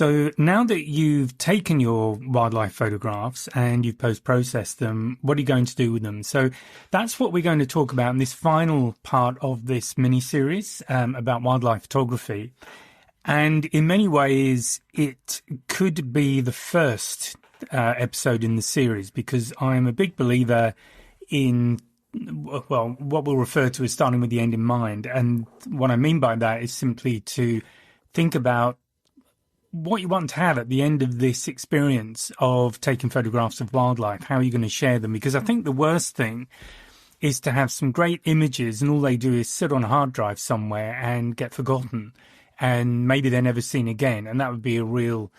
So now that you've taken your wildlife photographs and you've post-processed them, what are you going to do with them? So that's what we're going to talk about in this final part of this mini-series about wildlife photography. And in many ways, it could be the first episode in the series, because I'm a big believer in, well, what we'll refer to as starting with the end in mind. And what I mean by that is simply to think about what you want to have at the end of this experience of taking photographs of wildlife. How are you going to share them? Because I think the worst thing is to have some great images and all they do is sit on a hard drive somewhere and get forgotten, and maybe they're never seen again. And that would be a real,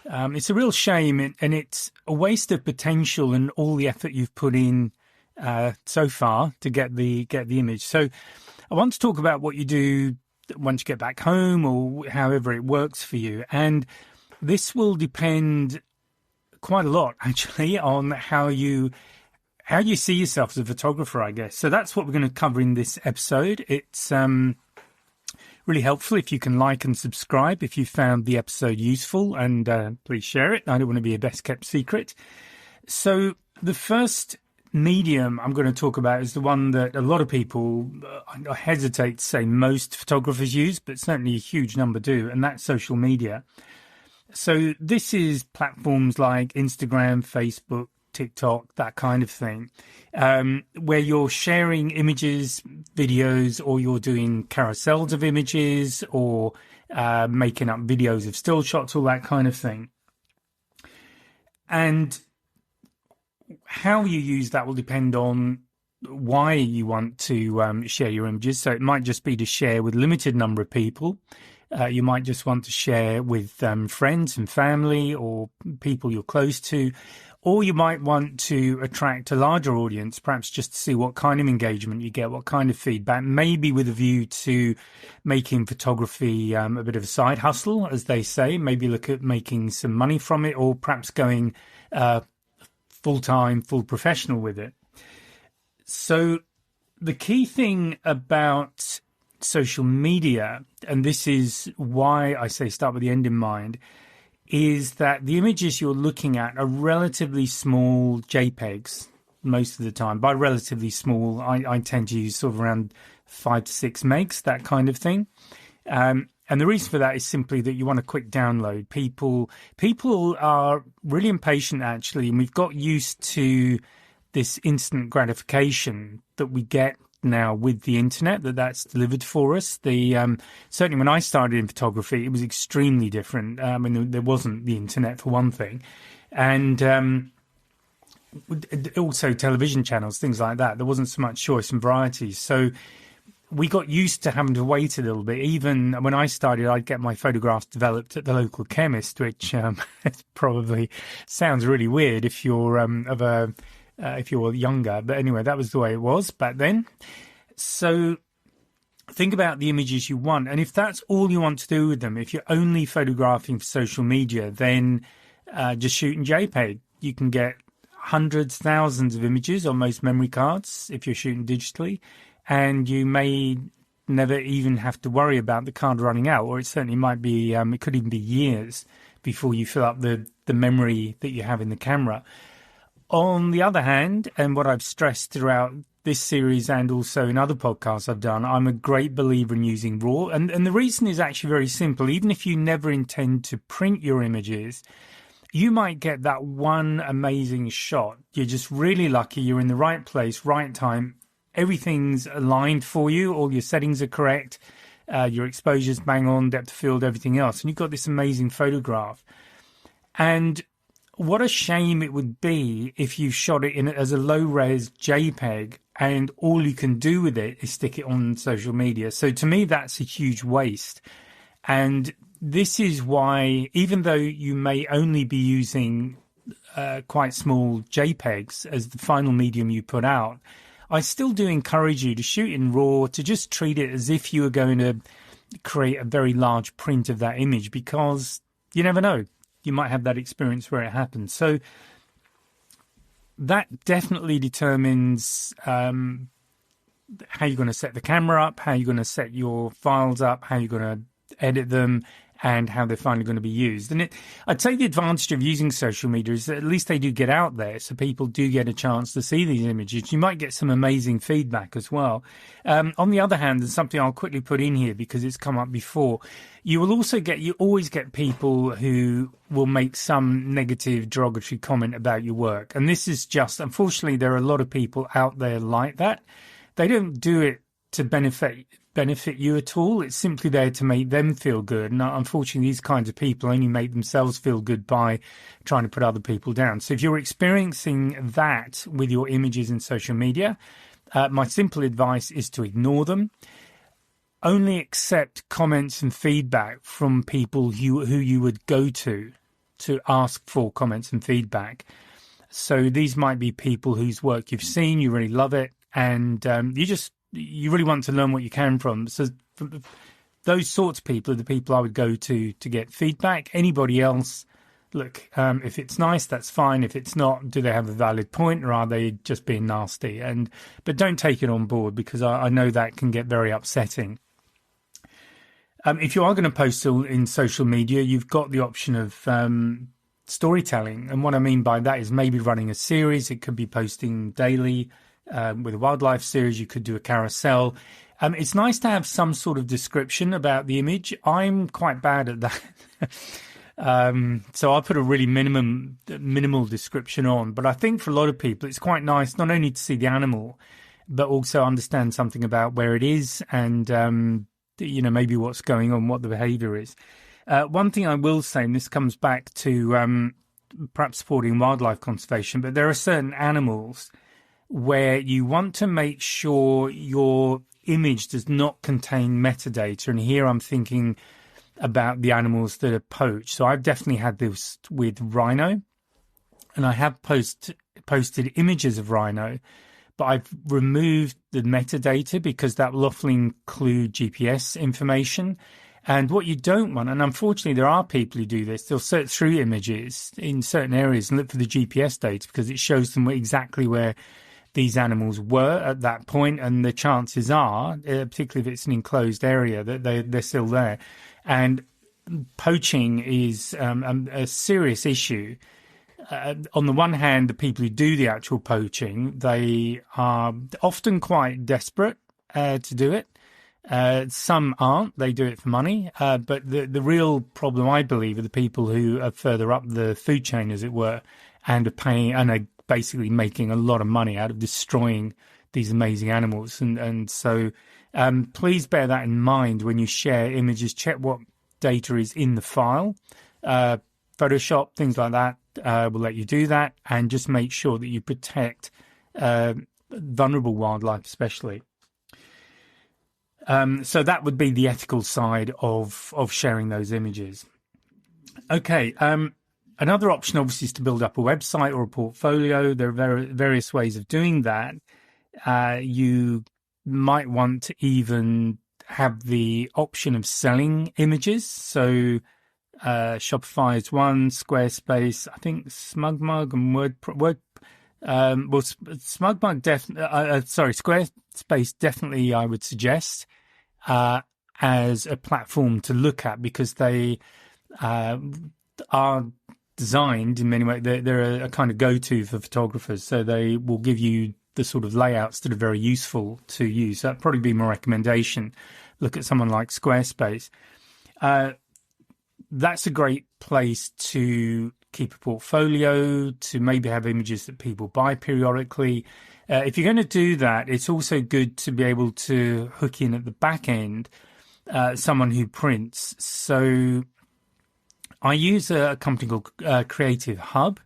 it's a real shame, and it's a waste of potential and all the effort you've put in so far to get the image. So I want to talk about what you do once you get back home, or however it works for you. And this will depend quite a lot, actually, on how you see yourself as a photographer, I guess. So that's what we're going to cover in this episode. It's really helpful if you can like and subscribe if you found the episode useful, and please share it. I don't want to be a best kept secret. So the first medium I'm going to talk about is the one that a lot of people, I hesitate to say most photographers use, but certainly a huge number do, and that's social media. So this is platforms like Instagram, Facebook, TikTok, that kind of thing, where you're sharing images, videos, or you're doing carousels of images, or making up videos of still shots, all that kind of thing. And how you use that will depend on why you want to share your images. So it might just be to share with a limited number of people. You might just want to share with friends and family or people you're close to. Or you might want to attract a larger audience, perhaps just to see what kind of engagement you get, what kind of feedback, maybe with a view to making photography a bit of a side hustle, as they say. Maybe look at making some money from it, or perhaps going full-time, full professional with it. So the key thing about social media, and this is why I say start with the end in mind, is that the images you're looking at are relatively small JPEGs most of the time. By relatively small, I tend to use sort of around 5 to 6 megs, that kind of thing. And the reason for that is simply that you want a quick download. People are really impatient, actually, and we've got used to this instant gratification that we get now with the internet, that's delivered for us. Certainly when I started in photography, it was extremely different. I mean, there wasn't the internet, for one thing, and also television channels, things like that. There wasn't so much choice and variety. So we got used to having to wait a little bit. Even when I started, I'd get my photographs developed at the local chemist, which probably sounds really weird if you're if you're younger. But anyway, that was the way it was back then. So think about the images you want. And if that's all you want to do with them, if you're only photographing for social media, then just shoot in JPEG. You can get hundreds, thousands of images on most memory cards if you're shooting digitally. And you may never even have to worry about the card running out, or it certainly might be, it could even be years before you fill up the memory that you have in the camera. On the other hand, and what I've stressed throughout this series and also in other podcasts I've done, I'm a great believer in using RAW. And the reason is actually very simple. Even if you never intend to print your images, you might get that one amazing shot. You're just really lucky. You're in the right place, right time. Everything's aligned for you. All your settings are correct. Your exposure's bang on, depth of field, everything else. And you've got this amazing photograph. And what a shame it would be if you shot it in as a low-res JPEG and all you can do with it is stick it on social media. So to me, that's a huge waste. And this is why, even though you may only be using quite small JPEGs as the final medium you put out, I still do encourage you to shoot in RAW, to just treat it as if you were going to create a very large print of that image, because you never know. You might have that experience where it happens. So that definitely determines how you're going to set the camera up, how you're going to set your files up, how you're going to edit them, and how they're finally going to be used. And I'd say the advantage of using social media is that at least they do get out there, so people do get a chance to see these images. You might get some amazing feedback as well. On the other hand, there's something I'll quickly put in here because it's come up before. You always get people who will make some negative derogatory comment about your work. And this is just, unfortunately, there are a lot of people out there like that. They don't do it to benefit you at all. It's simply there to make them feel good. And unfortunately, these kinds of people only make themselves feel good by trying to put other people down. So if you're experiencing that with your images in social media, my simple advice is to ignore them. Only accept comments and feedback from people who you would go to ask for comments and feedback. So these might be people whose work you've seen, you really love it, and you really want to learn what you can from. So those sorts of people are the people I would go to get feedback. Anybody else, look, if it's nice, that's fine. If it's not, do they have a valid point, or are they just being nasty? But don't take it on board, because I know that can get very upsetting. If you are going to post in social media, you've got the option of storytelling. And what I mean by that is maybe running a series. It could be posting daily. With a wildlife series, you could do a carousel. It's nice to have some sort of description about the image. I'm quite bad at that. So I'll put a really minimal description on. But I think for a lot of people, it's quite nice not only to see the animal, but also understand something about where it is and maybe what's going on, what the behavior is. One thing I will say, and this comes back to perhaps supporting wildlife conservation, but there are certain animals where you want to make sure your image does not contain metadata. And here I'm thinking about the animals that are poached. So I've definitely had this with rhino, and I have posted images of rhino, but I've removed the metadata because that will often include GPS information. And what you don't want, and unfortunately there are people who do this, they'll search through images in certain areas and look for the GPS data because it shows them exactly where these animals were at that point, and the chances are, particularly if it's an enclosed area, that they're still there. And poaching is a serious issue. On the one hand, the people who do the actual poaching, they are often quite desperate to do it. Some aren't, they do it for money. But the real problem, I believe, are the people who are further up the food chain, as it were, and are paying and are basically making a lot of money out of destroying these amazing animals. And so please bear that in mind when you share images. Check what data is in the file. Photoshop, things like that will let you do that. And just make sure that you protect vulnerable wildlife especially. So that would be the ethical side of sharing those images. Okay. Another option, obviously, is to build up a website or a portfolio. There are various ways of doing that. You might want to even have the option of selling images. So Shopify is one, Squarespace, I think SmugMug and Squarespace definitely I would suggest as a platform to look at, because they are designed in many ways. They're a kind of go-to for photographers, so they will give you the sort of layouts that are very useful to use. That'd probably be my recommendation. Look at someone like Squarespace. That's a great place to keep a portfolio, to maybe have images that people buy periodically. If you're going to do that, it's also good to be able to hook in at the back end someone who prints. So I use a company called CreativeHub.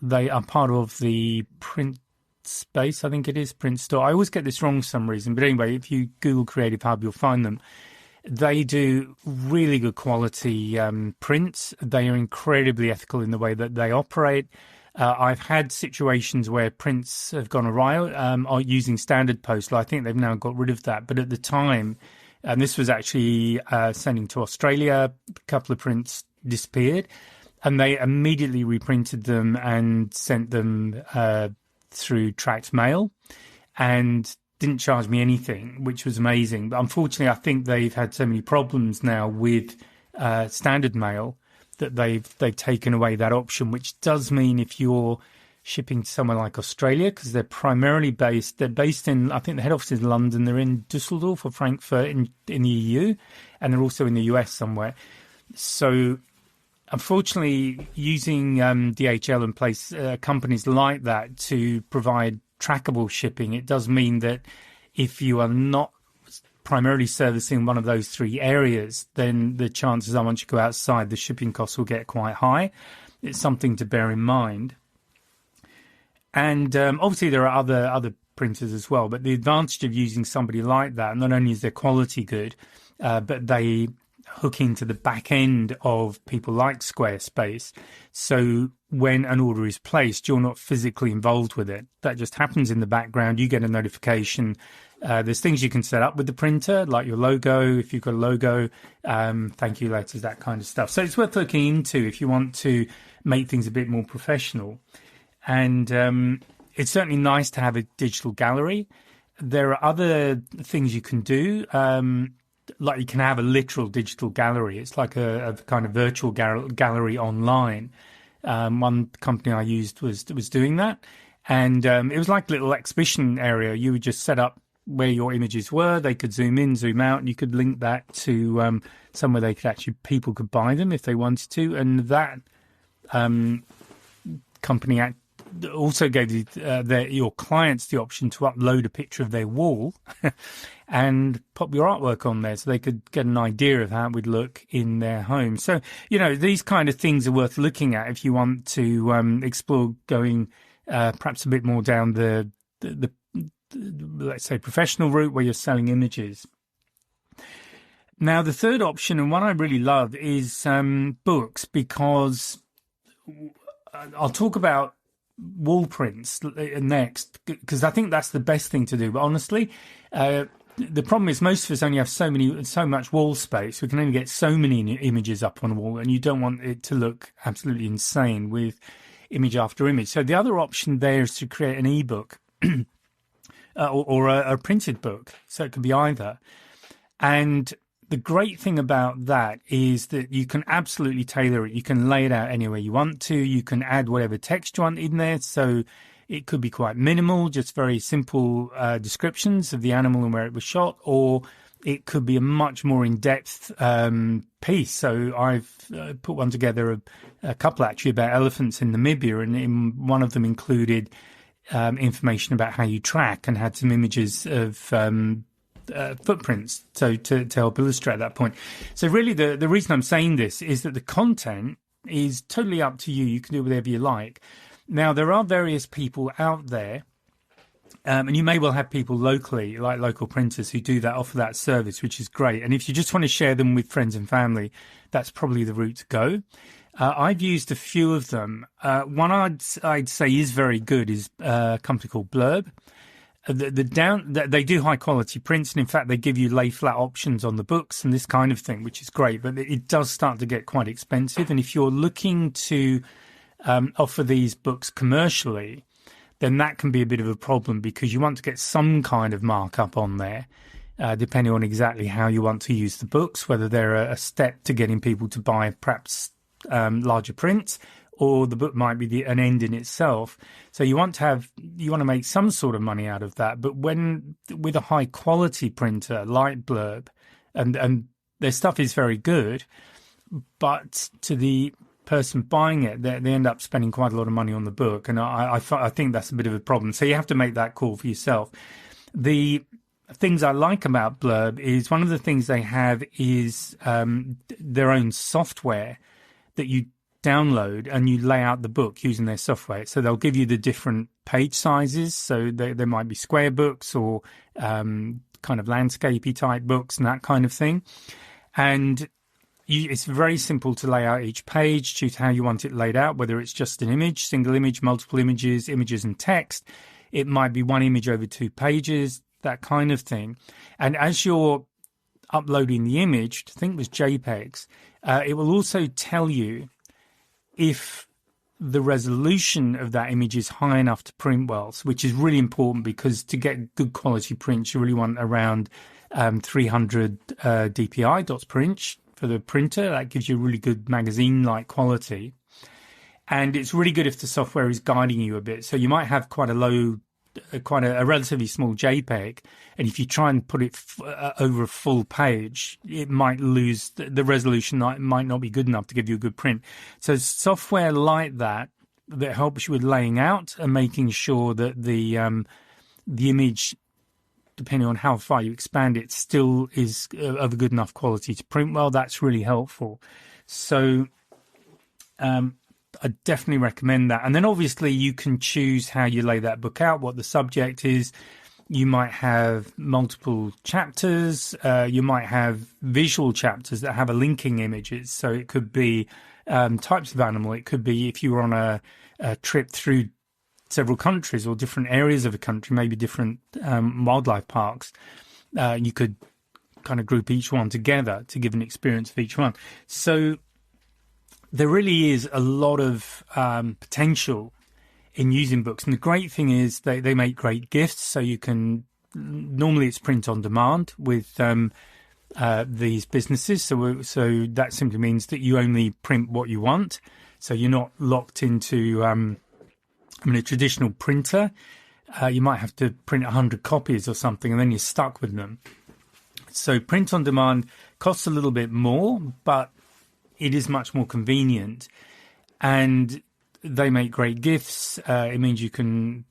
They are part of the print space, I think it is, print store. I always get this wrong for some reason. But anyway, if you Google CreativeHub, you'll find them. They do really good quality prints. They are incredibly ethical in the way that they operate. I've had situations where prints have gone awry using standard postal. I think they've now got rid of that. But at the time, and this was actually sending to Australia, a couple of prints disappeared, and they immediately reprinted them and sent them through tracked mail and didn't charge me anything, which was amazing. But unfortunately, I think they've had so many problems now with standard mail, that they've taken away that option, which does mean if you're shipping to somewhere like Australia, because they're based in, I think the head office is London, they're in Dusseldorf or Frankfurt in the EU, and they're also in the US somewhere. So unfortunately, using DHL and place companies like that to provide trackable shipping, it does mean that if you are not primarily servicing one of those three areas, then the chances are once you go outside, the shipping costs will get quite high. It's something to bear in mind. And obviously there are other printers as well, but the advantage of using somebody like that, not only is their quality good, but they hook into the back end of people like Squarespace. So when an order is placed, you're not physically involved with it. That just happens in the background. You get a notification. There's things you can set up with the printer, like your logo, if you've got a logo, thank you letters, that kind of stuff. So it's worth looking into if you want to make things a bit more professional. And it's certainly nice to have a digital gallery. There are other things you can do. Like you can have a literal digital gallery. It's like a kind of virtual gallery online. One company I used was doing that. And it was like a little exhibition area. You would just set up where your images were. They could zoom in, zoom out, and you could link that to somewhere people could buy them if they wanted to. And that company also gave your clients the option to upload a picture of their wall and pop your artwork on there so they could get an idea of how it would look in their home. So, these kind of things are worth looking at if you want to explore going perhaps a bit more down the let's say professional route where you're selling images. Now, the third option, and one I really love, is books, because I'll talk about wall prints next, because I think that's the best thing to do. But honestly, the problem is most of us only have so much wall space. We can only get so many images up on a wall, and you don't want it to look absolutely insane with image after image. So the other option there is to create an ebook or a printed book. So it could be either. And the great thing about that is that you can absolutely tailor it. You can lay it out anywhere you want to. You can add whatever text you want in there. So it could be quite minimal, just very simple descriptions of the animal and where it was shot, or it could be a much more in-depth piece. So I've put one together, a couple actually, about elephants in Namibia, and one of them included information about how you track and had some images of footprints, so to help illustrate that point. So really the reason I'm saying this is that the content is totally up to you. You can do whatever you like. Now, there are various people out there, and you may well have people locally, like local printers, who do that, offer that service, which is great. And if you just want to share them with friends and family, that's probably the route to go. I've used a few of them. One I'd say is very good is a company called Blurb. They do high quality prints, and in fact they give you lay flat options on the books and this kind of thing, which is great, but it does start to get quite expensive. And if you're looking to offer these books commercially, then that can be a bit of a problem, because you want to get some kind of markup on there, depending on exactly how you want to use the books, whether they're a step to getting people to buy perhaps larger prints, or the book might be an end in itself. So you want to make some sort of money out of that. But with a high quality printer like Blurb, and their stuff is very good, but to the person buying it, they end up spending quite a lot of money on the book, and I think that's a bit of a problem. So you have to make that call for yourself. The things I like about Blurb is one of the things they have is their own software that you download, and you lay out the book using their software. So they'll give you the different page sizes. So there might be square books or kind of landscapey type books and that kind of thing. And it's very simple to lay out each page, choose how you want it laid out, whether it's just an image, single image, multiple images and text. It might be one image over 2 pages, that kind of thing. And as you're uploading the image, I think it was JPEGs, it will also tell you if the resolution of that image is high enough to print well, which is really important, because to get good quality prints, you really want around 300 DPI, dots per inch, for the printer. That gives you a really good magazine-like quality. And it's really good if the software is guiding you a bit. So you might have quite a relatively small JPEG, and if you try and put it over a full page, it might lose the resolution. Might not be good enough to give you a good print. So software like that helps you with laying out and making sure that the image, depending on how far you expand it, still is of a good enough quality to print well. That's really helpful. So I definitely recommend that. And then obviously you can choose how you lay that book out, what the subject is. You might have multiple chapters. You might have visual chapters that have a linking images. So it could be types of animal. It could be if you were on a trip through several countries or different areas of a country, maybe different wildlife parks. You could kind of group each one together to give an experience of each one. So there really is a lot of potential in using books. And the great thing is they make great gifts. So you can, normally it's print on demand with these businesses. So that simply means that you only print what you want. So you're not locked into, a traditional printer. You might have to print 100 copies or something, and then you're stuck with them. So print on demand costs a little bit more, but it is much more convenient, and they make great gifts. It means you can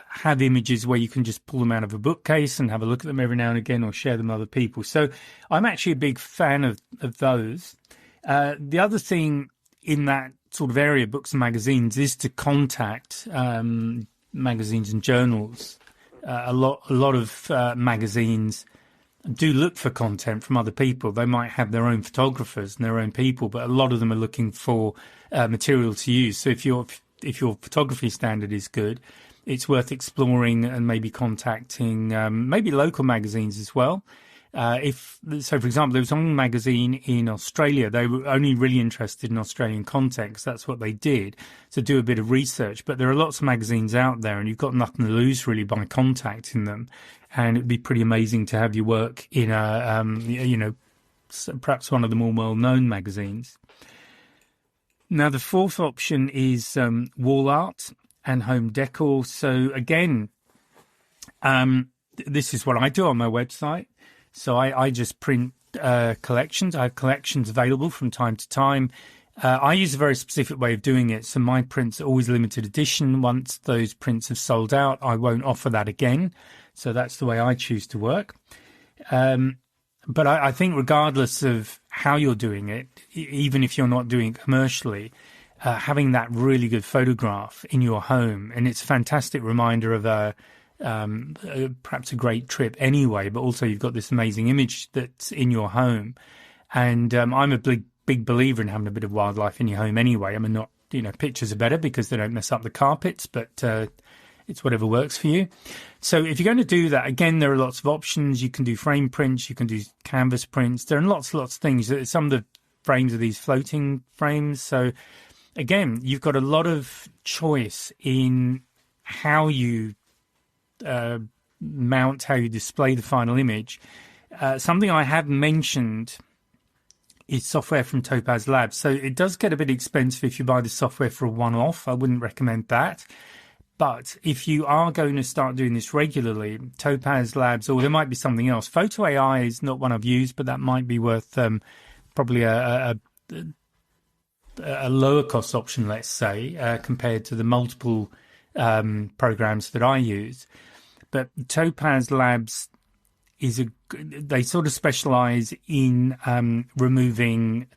have images where you can just pull them out of a bookcase and have a look at them every now and again, or share them with other people. So I'm actually a big fan of those. The other thing in that sort of area, books and magazines, is to contact magazines and journals. A lot of magazines do look for content from other people. They might have their own photographers and their own people, but a lot of them are looking for material to use. So if your photography standard is good, it's worth exploring and maybe contacting maybe local magazines as well. For example, there was one magazine in Australia. They were only really interested in Australian content because that's what they did. So do a bit of research. But there are lots of magazines out there, and you've got nothing to lose really by contacting them. And it'd be pretty amazing to have your work in perhaps one of the more well-known magazines. Now, the fourth option is wall art and home decor. So again, this is what I do on my website. So I just print collections. I have collections available from time to time. I use a very specific way of doing it. So my prints are always limited edition. Once those prints have sold out, I won't offer that again. So that's the way I choose to work. But I think regardless of how you're doing it, even if you're not doing it commercially, having that really good photograph in your home, and it's a fantastic reminder of perhaps a great trip anyway, but also you've got this amazing image that's in your home. And I'm a big believer in having a bit of wildlife in your home anyway. I mean, pictures are better because they don't mess up the carpets, but it's whatever works for you. So if you're going to do that, again, there are lots of options. You can do frame prints, you can do canvas prints. There are lots of things. Some of the frames are these floating frames. So again, you've got a lot of choice in how you mount, how you display the final image. Something I have mentioned is software from Topaz Labs. So it does get a bit expensive if you buy the software for a one-off. I wouldn't recommend that. But if you are going to start doing this regularly, Topaz Labs, or there might be something else. Photo AI is not one I've used, but that might be worth probably a lower cost option, let's say, compared to the multiple programs that I use. But Topaz Labs they sort of specialize in removing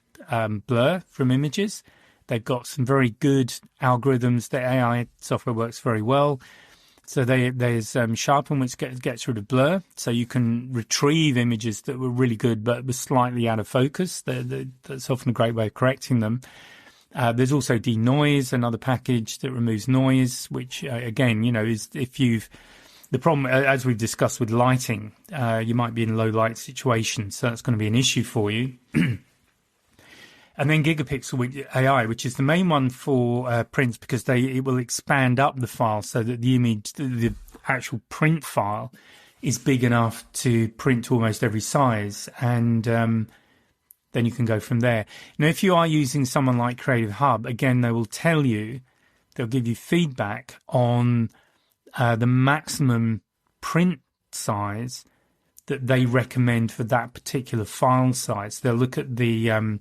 blur from images. They've got some very good algorithms. The AI software works very well. So there's Sharpen, which gets rid of blur. So you can retrieve images that were really good but were slightly out of focus. That's often a great way of correcting them. There's also denoise, another package that removes noise, which, again, is the problem, as we've discussed with lighting, you might be in a low light situation. So that's going to be an issue for you. And then Gigapixel AI, which is the main one for prints, because it will expand up the file so that the image, the actual print file, is big enough to print to almost every size. And then you can go from there. Now, if you are using someone like CreativeHub, again, they will tell you, they'll give you feedback on the maximum print size that they recommend for that particular file size. They'll look at the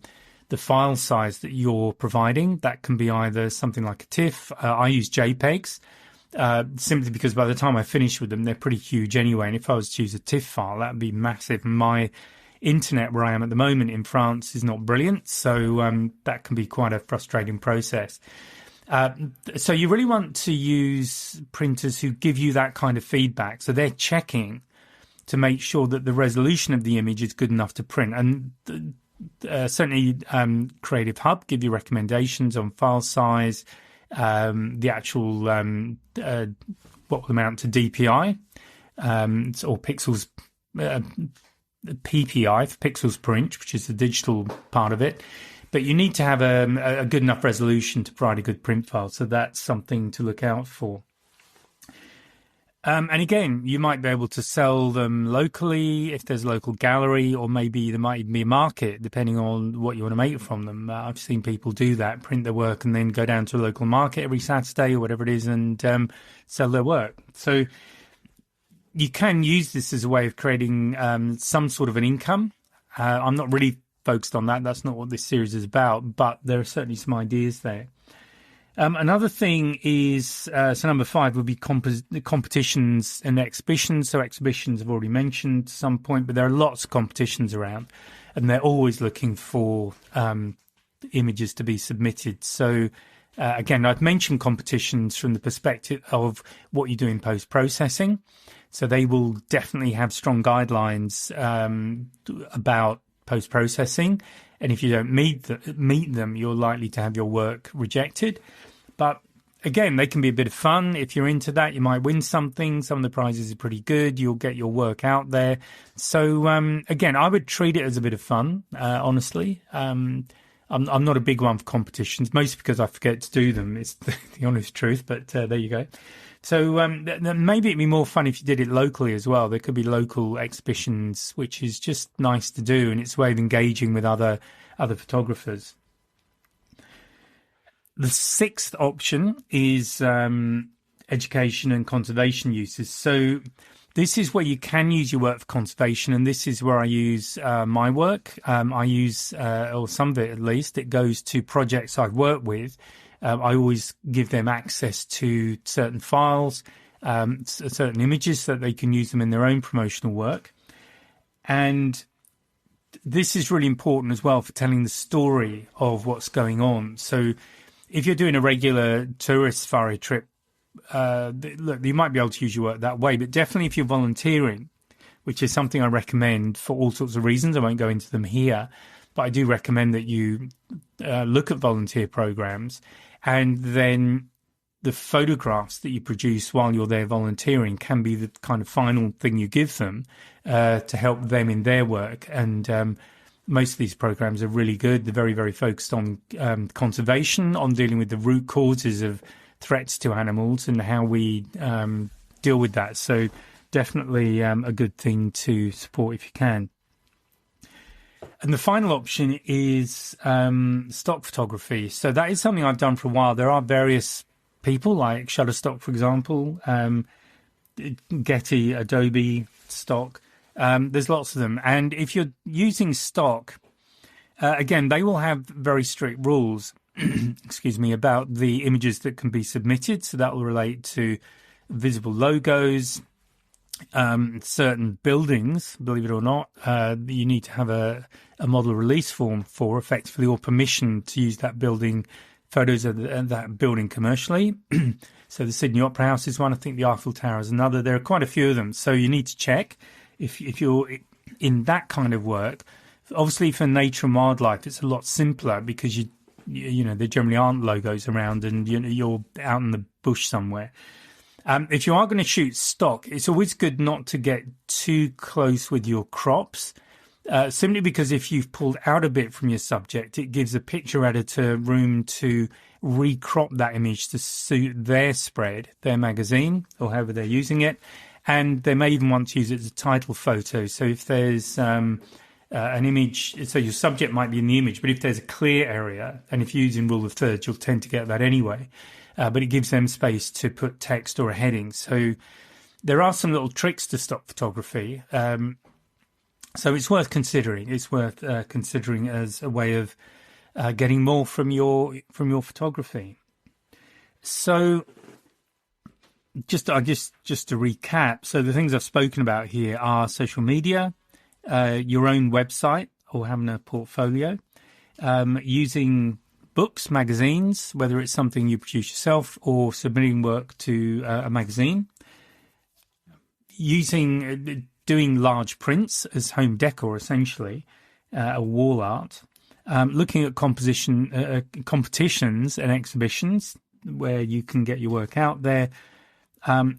file size that you're providing. That can be either something like a TIFF. I use JPEGs simply because by the time I finish with them, they're pretty huge anyway. And if I was to use a TIFF file, that would be massive. My internet where I am at the moment in France is not brilliant, so that can be quite a frustrating process. So you really want to use printers who give you that kind of feedback. So they're checking to make sure that the resolution of the image is good enough to print. And certainly CreativeHub give you recommendations on file size, the actual what will amount to DPI or pixels. PPI for pixels per inch, which is the digital part of it. But you need to have a good enough resolution to provide a good print file. So that's something to look out for. And again, you might be able to sell them locally if there's a local gallery, or maybe there might even be a market, depending on what you want to make from them. I've seen people do that, print their work and then go down to a local market every Saturday or whatever it is and sell their work. So you can use this as a way of creating some sort of an income. I'm not really focused on that. That's not what this series is about, but there are certainly some ideas there. Another thing is, so number 5 would be competitions and exhibitions. So exhibitions I've already mentioned at some point, but there are lots of competitions around, and they're always looking for images to be submitted. So again, I've mentioned competitions from the perspective of what you do in post-processing. So they will definitely have strong guidelines about post-processing. And if you don't meet them, you're likely to have your work rejected. But again, they can be a bit of fun. If you're into that, you might win something. Some of the prizes are pretty good. You'll get your work out there. So again, I would treat it as a bit of fun, honestly. I'm not a big one for competitions, mostly because I forget to do them. It's the honest truth, but there you go. So maybe it'd be more fun if you did it locally as well. There could be local exhibitions, which is just nice to do, and it's a way of engaging with other photographers. The 6th option is education and conservation uses. So this is where you can use your work for conservation, and this is where I use my work. I use, or some of it at least, it goes to projects I've worked with. I always give them access to certain files, certain images, so that they can use them in their own promotional work. And this is really important as well for telling the story of what's going on. So if you're doing a regular tourist safari trip, look, you might be able to use your work that way, but definitely if you're volunteering, which is something I recommend for all sorts of reasons, I won't go into them here, but I do recommend that you look at volunteer programs. And then the photographs that you produce while you're there volunteering can be the kind of final thing you give them to help them in their work. And most of these programs are really good. They're very, very focused on conservation, on dealing with the root causes of threats to animals and how we deal with that. So definitely a good thing to support if you can. And the final option is stock photography. So that is something I've done for a while. There are various people like Shutterstock, for example, Getty, Adobe stock. There's lots of them. And if you're using stock, again, they will have very strict rules, excuse me, about the images that can be submitted. So that will relate to visible logos, certain buildings, believe it or not, you need to have a model release form for, effectively, or permission to use that building, photos of that building commercially. So the Sydney Opera House is one. I think the Eiffel Tower is another. There are quite a few of them. So you need to check if you're in that kind of work. Obviously, for nature and wildlife, it's a lot simpler because you know there generally aren't logos around, and you're out in the bush somewhere. If you are going to shoot stock, it's always good not to get too close with your crops, simply because if you've pulled out a bit from your subject, it gives a picture editor room to recrop that image to suit their spread, their magazine, or however they're using it. And they may even want to use it as a title photo. So if there's an image, so your subject might be in the image, but if there's a clear area, and if you're using rule of thirds, you'll tend to get that anyway. But it gives them space to put text or a heading. So there are some little tricks to stock photography. So it's worth considering. It's worth considering as a way of getting more from your photography. So just to recap, so the things I've spoken about here are social media, your own website or having a portfolio, using books, magazines, whether it's something you produce yourself or submitting work to a magazine, doing large prints as home decor, essentially, a wall art, looking at competitions and exhibitions where you can get your work out there,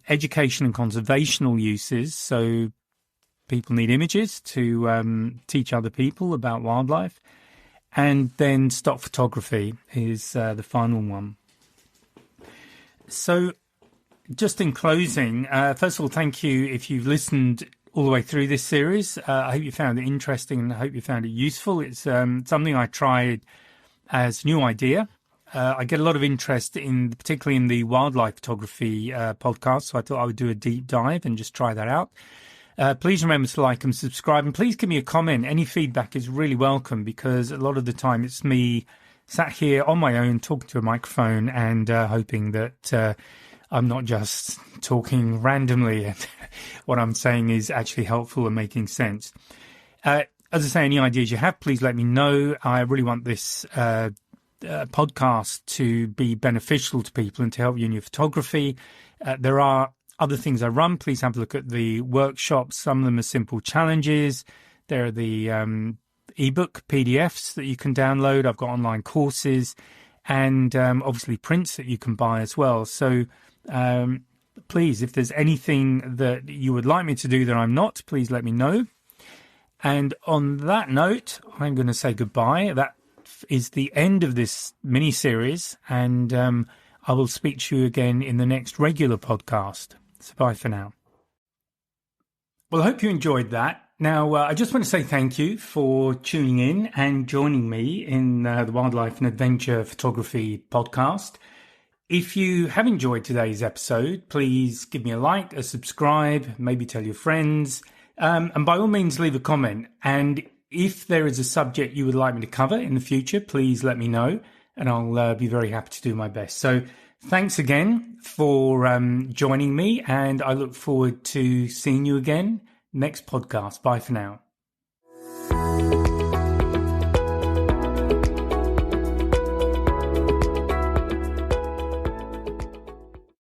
education and conservational uses, so people need images to teach other people about wildlife. And then stock photography is the final one. So just in closing, first of all, thank you if you've listened all the way through this series. I hope you found it interesting and I hope you found it useful. It's something I tried as a new idea. I get a lot of interest particularly in the wildlife photography podcast, so I thought I would do a deep dive and just try that out. Please remember to like and subscribe, and please give me a comment. Any feedback is really welcome, because a lot of the time it's me sat here on my own talking to a microphone and hoping that I'm not just talking randomly and what I'm saying is actually helpful and making sense. As I say, any ideas you have, please let me know. I really want this podcast to be beneficial to people and to help you in your photography. There are other things I run. Please have a look at the workshops. Some of them are simple challenges. There are the ebook PDFs that you can download. I've got online courses and obviously prints that you can buy as well. So please, if there's anything that you would like me to do that I'm not, please let me know. And on that note, I'm going to say goodbye. That is the end of this mini-series, and I will speak to you again in the next regular podcast. So bye for now. Well, I hope you enjoyed that. Now, I just want to say thank you for tuning in and joining me in the Wildlife and Adventure Photography podcast. If you have enjoyed today's episode, please give me a like, a subscribe, maybe tell your friends, and by all means leave a comment. And if there is a subject you would like me to cover in the future, please let me know, and I'll be very happy to do my best. So thanks again for joining me, and I look forward to seeing you again next podcast. Bye for now.